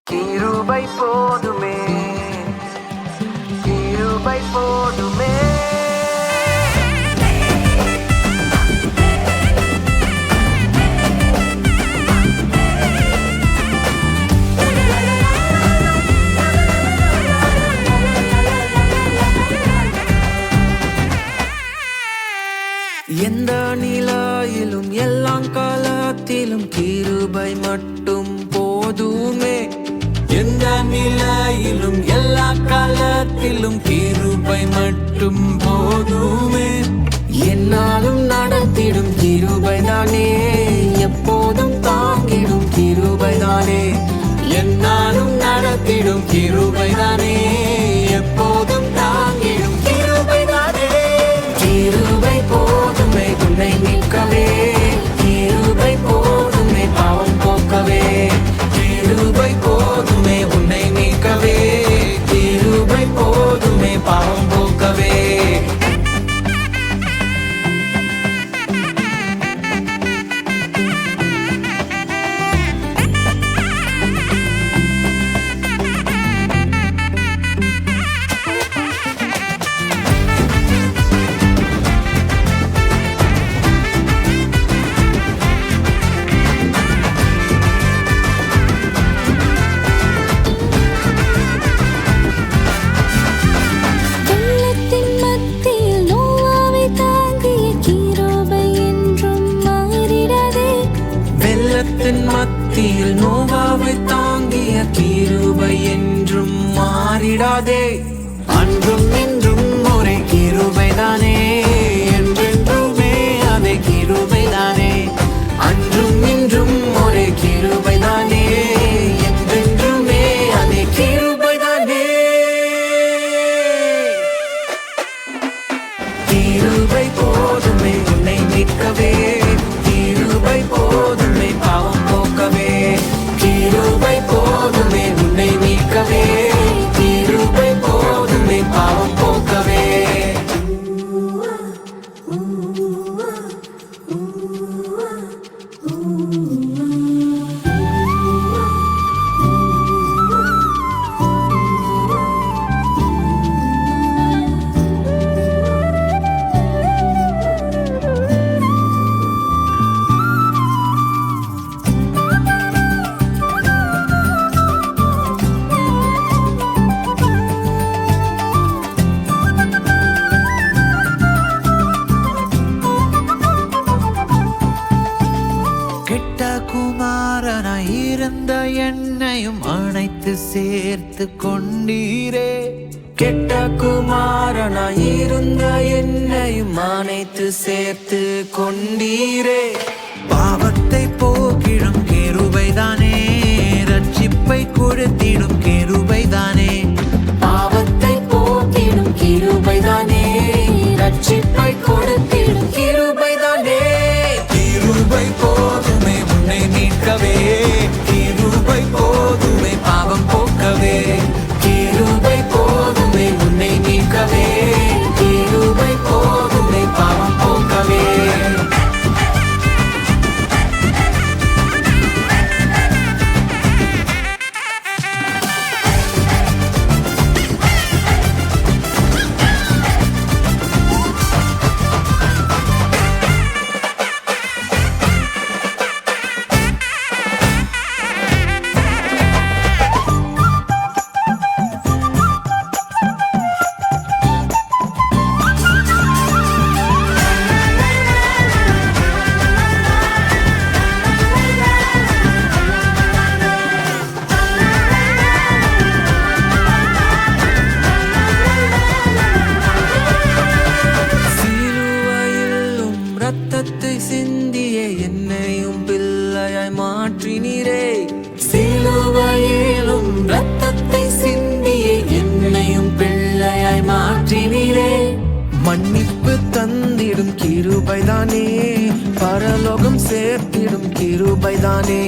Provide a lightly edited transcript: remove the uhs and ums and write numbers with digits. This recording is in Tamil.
கிருபை போதுமே, கிருபை போதுமே. எந்த நிலையிலும் எல்லாம் காலத்திலும் கிருபை மட்டும் போதுமே. எந்த நிலையிலும் எல்லா காலத்திலும் கிருபை மட்டும் போதுமே. என்னாலும் நடத்திடும் கிருபைதானே, எப்போதும் தாங்கிடும் கிருபைதானே. என்னாலும் நடத்திடும் கிருபைதானே, எப்போதும் தாங்கிடும் கிருபைதானே. கிருபை போதுமே உன்னை மீட்கவே, கிருபை போதுமே பாவம் போக்கவே. கிருபை போதுமே உன்னை மீட்கவே, கிருபை போதுமே பாவம் போக்கவே. வெள்ளத்தின் மத்தியில் நோவாவை தாங்கிய கிருபை என்றும் மாறிடாதே. அன்றும் இன்றும் ஒரே கிருபைதானே, என்றென்றுமே அதே கிருபைதானே. அன்றும் இன்றும் ஒரே கிருபைதானே, என்றென்றுமே அதே கிருபைதானே. கிருபை போதுமே உன்னை மீட்கவே, கிருபை போதுமே பாவம் போக்கவே. கிருபை போதுமே உன்னை மீட்கவே, கிருபை போதுமே பாவம் போக்கவே. கெட்ட குமாரனாய் இருந்த என்னையும் அணைத்து சேர்த்து கொண்டீரே. கெட்ட குமாரனாய் இருந்த என்னையும் அணைத்து சேர்த்து கொண்டீரே. பாவத்தை போக்கிடும் கிருபைதானே, ரட்சிப்பை கொடுத்திடும் கிருபைதானே. பாவத்தை போக்கிடும் கிருபைதானே, ரட்சிப்பை கொடுத்திடும் கிருபைதானே. கிருபை போதுமே உன்னை மீட்கவே, கிருபை போதுமே பாவம் போக்கவே. கிருபை போதுமே உன்னை மீட்கவே, கிருபை போதுமே பாவம் போக்கவே. ரத்தத்தை சிந்திய என்னையும் பிள்ளையாய் மாற்றினீரே. சிலுவையிலும் ரத்தத்தை சிந்திய என்னையும் பிள்ளையாய் மாற்றினீரே. மன்னிப்பு தந்திடும் கிருபைதானே, பரலோகம் சேர்த்திடும் கிருபைதானே.